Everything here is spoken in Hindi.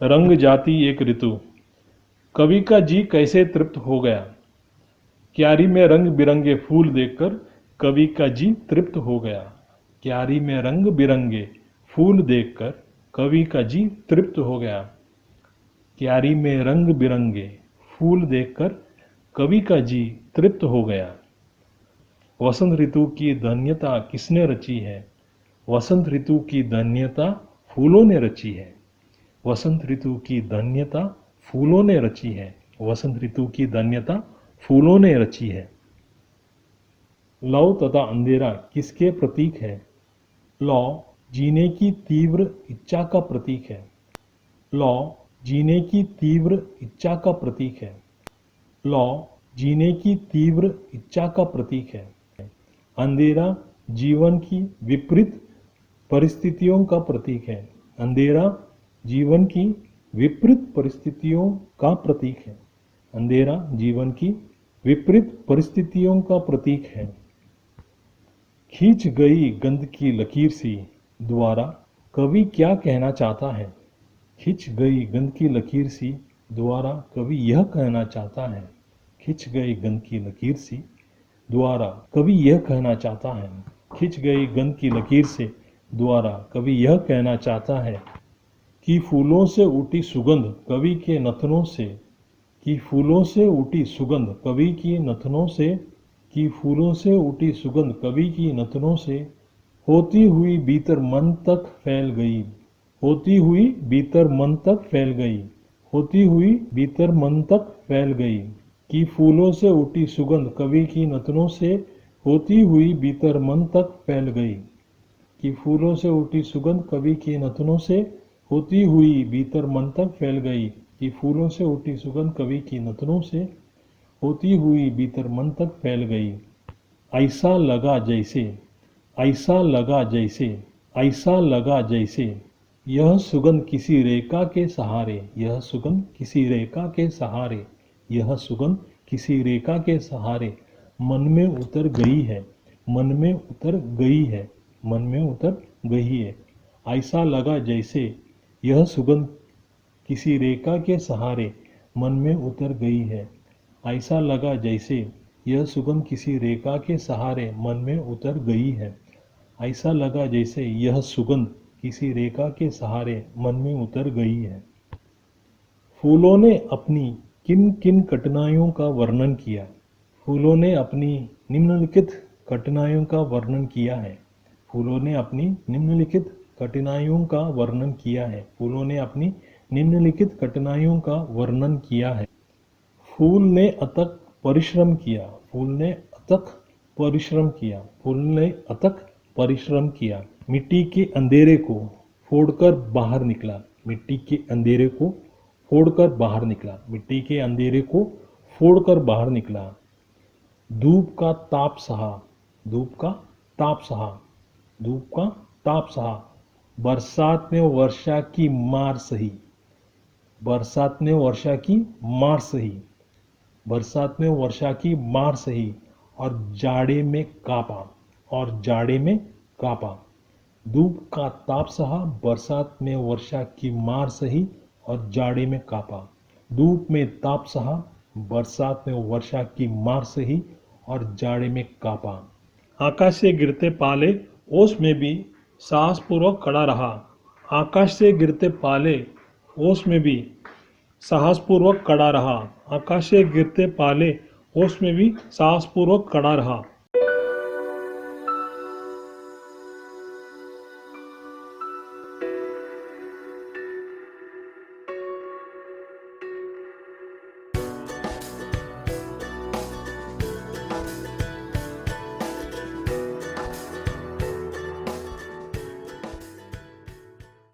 रंग जाती एक ऋतु। कवि का जी कैसे तृप्त हो गया। क्यारी में रंग बिरंगे फूल देखकर कवि का जी तृप्त हो गया। क्यारी में रंग बिरंगे फूल देखकर कवि का जी तृप्त हो गया। क्यारी में रंग बिरंगे फूल देखकर कवि का जी तृप्त हो गया। वसंत ऋतु की धन्यता किसने रची है। वसंत ऋतु की धन्यता फूलों ने रची है। वसंत ऋतु की धन्यता फूलों ने रची है। वसंत ऋतु की धन्यता फूलों ने रची है। लौ तथा अंधेरा किसके प्रतीक है। लौ जीने की तीव्र इच्छा का प्रतीक है। लौ जीने की तीव्र इच्छा का प्रतीक है। लौ जीने की तीव्र इच्छा का प्रतीक है। अंधेरा जीवन की विपरीत परिस्थितियों का प्रतीक है। अंधेरा जीवन की विपरीत परिस्थितियों का प्रतीक है। अंधेरा जीवन की विपरीत परिस्थितियों का प्रतीक है। खींच गई गंध की लकीर सी द्वारा कवि क्या कहना चाहता है। खिंच गई गंध की लकीर सी द्वारा कवि यह कहना चाहता है। खिंच गई गंध की लकीर सी द्वारा कवि यह कहना चाहता है। खिंच गई गंध की लकीर से द्वारा कवि यह कहना चाहता है कि फूलों से उठी सुगंध कवि के नथनों से। कि फूलों से उठी सुगंध कवि की नथनों से। कि फूलों से उठी सुगंध कवि की नथनों से होती हुई भीतर मन तक फैल गई। होती हुई भीतर मन तक फैल गई। होती हुई भीतर मन तक फैल गई। कि फूलों से उठी सुगंध कवि की नथनों से होती हुई भीतर मन तक फैल गई। कि फूलों से उठी सुगंध कवि की नथनों से होती हुई भीतर मन तक फैल गई। कि फूलों से उठी सुगंध कवि की नथनों से होती हुई भीतर मन तक फैल गई। ऐसा लगा जैसे। ऐसा लगा जैसे। ऐसा लगा जैसे यह सुगंध किसी रेखा के सहारे। यह सुगंध किसी रेखा के सहारे। यह सुगंध किसी रेखा के सहारे मन में उतर गई है। मन में उतर गई है। मन में उतर गई है। ऐसा लगा जैसे यह सुगंध किसी रेखा के सहारे मन में उतर गई है। ऐसा लगा जैसे यह सुगंध किसी रेखा के सहारे मन में उतर गई है। ऐसा लगा जैसे यह सुगंध किसी रेखा के सहारे मन में उतर गई है। फूलों ने अपनी किन किन कठिनाइयों का वर्णन किया। फूलों ने अपनी निम्नलिखित कठिनाइयों का वर्णन किया है। फूलों ने अपनी निम्नलिखित कठिनाइयों का वर्णन किया है। फूलों ने अपनी निम्नलिखित कठिनाइयों का वर्णन किया है। फूल ने अथक परिश्रम किया। फूल ने अथक परिश्रम किया। फूल ने अथक परिश्रम किया। मिट्टी के अंधेरे को फोड़कर बाहर निकला। मिट्टी के अंधेरे को फोड़कर बाहर निकला। मिट्टी के अंधेरे को फोड़कर बाहर निकला। धूप का ताप सहा। धूप का ताप सहा। धूप का ताप सहा। बरसात में वर्षा की मार सही। बरसात ने वर्षा की मार सही। बरसात में वर्षा की मार सही और जाड़े में कांपा। और जाड़े में कांपा। धूप का ताप सहा। बरसात में वर्षा की मार सही और जाड़े में कांपा। धूप में ताप सहा। बरसात में वर्षा की मार सही और जाड़े में कांपा। आकाश से गिरते पाले ओस में भी साहसपूर्वक खड़ा रहा। आकाश से गिरते पाले ओस में भी साहसपूर्वक खड़ा रहा। आकाश से गिरते पाले ओस में भी साहसपूर्वक खड़ा रहा।